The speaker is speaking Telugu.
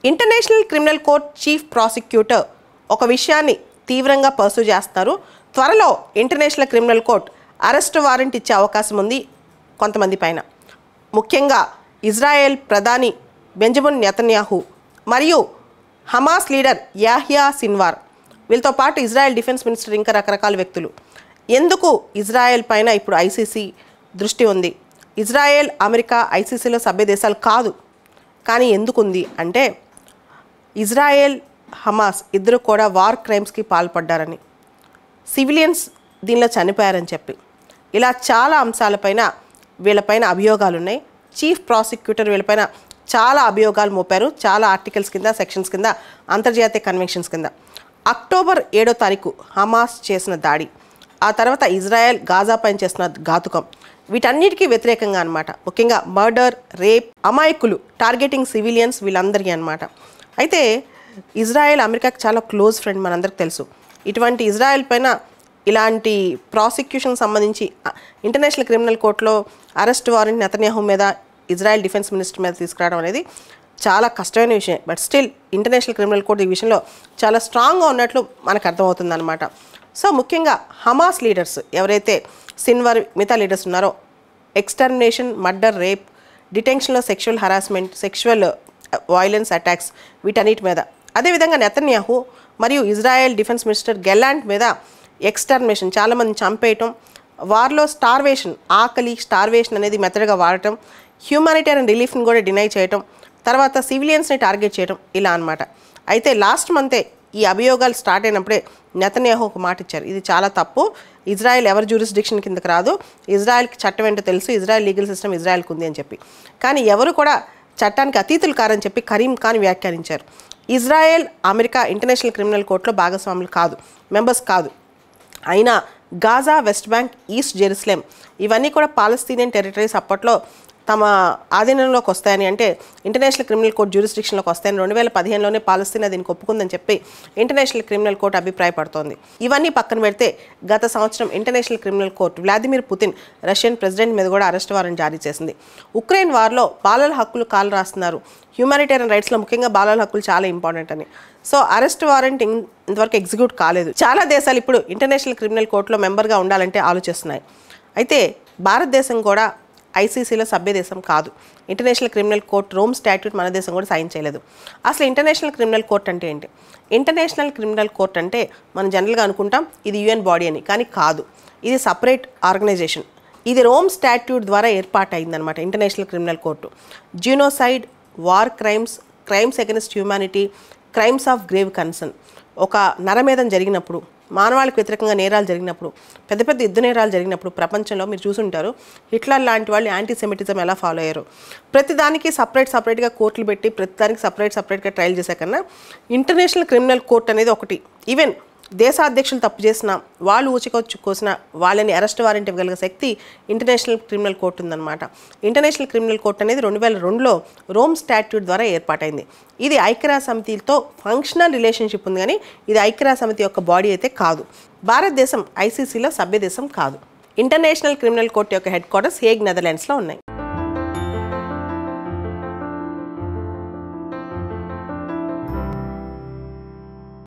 International criminal court chief prosecutor ఒక విషయాన్ని తీవ్రంగా పర్సూ చేస్తున్నారు. త్వరలో international criminal court arrest warrant ఇచ్చే అవకాశం ఉంది కొంతమంది పైన. ముఖ్యంగా ఇజ్రాయెల్ ప్రధాని బెంజమిన్ నెతన్యాహు మరియు హమాస్ లీడర్ యాహ్యా సిన్వార్, వీళ్ళతో పాటు ఇజ్రాయెల్ డిఫెన్స్ మినిస్టర్, ఇంకా రకరకాల వ్యక్తులు. ఎందుకు ఇజ్రాయెల్ పైన ఇప్పుడు ఐసీసీ దృష్టి ఉంది? ఇజ్రాయెల్, అమెరికా ఐసీసీలో సభ్య దేశాలు కాదు, కానీ ఎందుకు ఉంది అంటే ఇజ్రాయెల్, హమాస్ ఇద్దరు కూడా వార్ క్రైమ్స్కి పాల్పడ్డారని, సివిలియన్స్ దీనిలో చనిపోయారని చెప్పి, ఇలా చాలా అంశాలపైన వీళ్ళపైన అభియోగాలు ఉన్నాయి. చీఫ్ ప్రాసిక్యూటర్ వీళ్ళపైన చాలా అభియోగాలు మోపారు, చాలా ఆర్టికల్స్ కింద, సెక్షన్స్ కింద, అంతర్జాతీయ కన్వెన్షన్స్ కింద. అక్టోబర్ 7వ తారీఖు హమాస్ చేసిన దాడి, ఆ తర్వాత ఇజ్రాయెల్ గాజా పైన చేసిన ఘాతుకం, వీటన్నిటికీ వ్యతిరేకంగా అనమాట. ముఖ్యంగా మర్డర్, రేప్, అమాయకులు, టార్గెటింగ్ సివిలియన్స్, వీళ్ళందరికీ అనమాట. అయితే ఇజ్రాయెల్ అమెరికాకి చాలా క్లోజ్ ఫ్రెండ్, మనందరికి తెలుసు. ఇటువంటి ఇజ్రాయెల్ పైన ఇలాంటి ప్రాసిక్యూషన్ సంబంధించి ఇంటర్నేషనల్ క్రిమినల్ కోర్టులో అరెస్ట్ వారెంట్ నెతన్యాహు మీద, ఇజ్రాయెల్ డిఫెన్స్ మినిస్టర్ మీద తీసుకురావడం అనేది చాలా కష్టమైన విషయం. But still international criminal court ఈ విషయంలో చాలా స్ట్రాంగ్గా ఉన్నట్లు మనకు అర్థమవుతుంది అనమాట. సో ముఖ్యంగా హమాస్ లీడర్స్ ఎవరైతే సిన్వర్, మిగతా లీడర్స్ ఉన్నారో, ఎక్స్టర్మినేషన్, మర్డర్, రేప్, డిటెన్షన్లో sexual harassment, sexual violence attacks, వీటన్నిటి మీద, అదేవిధంగా నెతన్యాహు మరియు ఇజ్రాయెల్ డిఫెన్స్ మినిస్టర్ గెలాంట్ మీద ఎక్స్టర్మినేషన్, చాలామంది చంపేయటం, వార్లో స్టార్వేషన్, ఆకలి, స్టార్వేషన్ అనేది మెథడ్గా వాడటం, హ్యూమానిటేరియన్ రిలీఫ్ని కూడా డినై చేయటం, తర్వాత సివిలియన్స్ని టార్గెట్ చేయడం, ఇలా అనమాట. అయితే లాస్ట్ మంతే ఈ అభియోగాలు స్టార్ట్ అయినప్పుడే నెతన్యాహు ఒక మాట ఇచ్చారు, ఇది చాలా తప్పు, ఇజ్రాయెల్ ఎవరి జ్యూరిస్డిక్షన్ కిందకి రాదు, ఇజ్రాయెల్కి చట్టం ఏంటో తెలుసు, ఇజ్రాయెల్ లీగల్ సిస్టమ్ ఇజ్రాయెల్కి ఉంది అని చెప్పి. కానీ ఎవరు కూడా చట్టానికి అతీతులు కారని చెప్పి కరీం ఖాన్ వ్యాఖ్యానించారు. ఇజ్రాయెల్, అమెరికా ఇంటర్నేషనల్ క్రిమినల్ కోర్టులో భాగస్వాములు కాదు, మెంబర్స్ కాదు. అయినా Gaza, west bank, east Jerusalem ఇవన్నీ కూడా పాలస్తీనియన్ టెరిటరీస్ అప్పట్లో తమ ఆధీనంలోకి వస్తాయని, అంటే ఇంటర్నేషనల్ క్రిమినల్ కోర్ట్ జ్యూరిస్డిక్షన్లోకి వస్తాయని 2015లోనే పాలస్తీనా దీనికి ఒప్పుకుందని చెప్పి ఇంటర్నేషనల్ క్రిమినల్ కోర్ట్ అభిప్రాయపడుతోంది. ఇవన్నీ పక్కన పెడితే గత సంవత్సరం international criminal court Vladimir Putin, Russian president మీద కూడా అరెస్ట్ వారెంట్ జారీ చేసింది. ఉక్రెయిన్ వార్లో బాలల హక్కులు కాలు రాస్తున్నారు, హ్యూమానిటేరియన్ రైట్స్లో ముఖ్యంగా బాలల హక్కులు చాలా ఇంపార్టెంట్ అని. సో అరెస్ట్ వారెంట్ ఇంతవరకు ఎగ్జిక్యూట్ కాలేదు. చాలా దేశాలు ఇప్పుడు ఇంటర్నేషనల్ క్రిమినల్ కోర్టులో మెంబర్గా ఉండాలంటే ఆలోచిస్తున్నాయి. అయితే భారతదేశం కూడా ఐసీసీలో సభ్య దేశం కాదు. International criminal court Rome statute మన దేశం కూడా సైన్ చేయలేదు. అసలు ఇంటర్నేషనల్ క్రిమినల్ కోర్ట్ అంటే ఏంటి? ఇంటర్నేషనల్ క్రిమినల్ కోర్ట్ అంటే మనం జనరల్గా అనుకుంటాం ఇది యుఎన్ బాడీ అని, కానీ కాదు, ఇది సపరేట్ ఆర్గనైజేషన్. ఇది రోమ్ స్టాట్యూట్ ద్వారా ఏర్పాటైందనమాట. International criminal court genocide, war crimes, crimes against humanity, crimes of grave concern, ఒక నరమేధం జరిగినప్పుడు, మానవాళికి వ్యతిరేకంగా నేరాలు జరిగినప్పుడు, పెద్ద పెద్ద యుద్ధ నేరాలు జరిగినప్పుడు ప్రపంచంలో మీరు చూసుంటారు హిట్లర్ లాంటి వాళ్ళు యాంటీసెమిటిజం ఎలా ఫాలో అయ్యారు. ప్రతిదానికి సపరేట్గా కోర్టులు పెట్టి ప్రతిదానికి సపరేట్గా ట్రయల్ చేసే కన్నా ఇంటర్నేషనల్ క్రిమినల్ కోర్ట్ అనేది ఒకటి. ఈవెన్ దేశాధ్యక్షులు తప్పు చేసిన, వాళ్ళు ఊచికొచ్చు కోసిన వాళ్ళని అరెస్ట్ వారెంట్ ఇవ్వగలిగే శక్తి ఇంటర్నేషనల్ క్రిమినల్ కోర్టు ఉందన్నమాట. ఇంటర్నేషనల్ క్రిమినల్ కోర్ట్ అనేది 2002లో రోమ్ స్టాట్యూట్ ద్వారా ఏర్పాటైంది. ఇది ఐక్యరాజ్య సమితితో ఫంక్షనల్ రిలేషన్షిప్ ఉంది, కానీ ఇది ఐక్యరాజ్య సమితి యొక్క బాడీ అయితే కాదు. భారతదేశం ఐసీసీలో సభ్య దేశం కాదు. ఇంటర్నేషనల్ క్రిమినల్ కోర్టు యొక్క హెడ్ క్వార్టర్స్ హేగ్, నెదర్లాండ్స్లో ఉన్నాయి.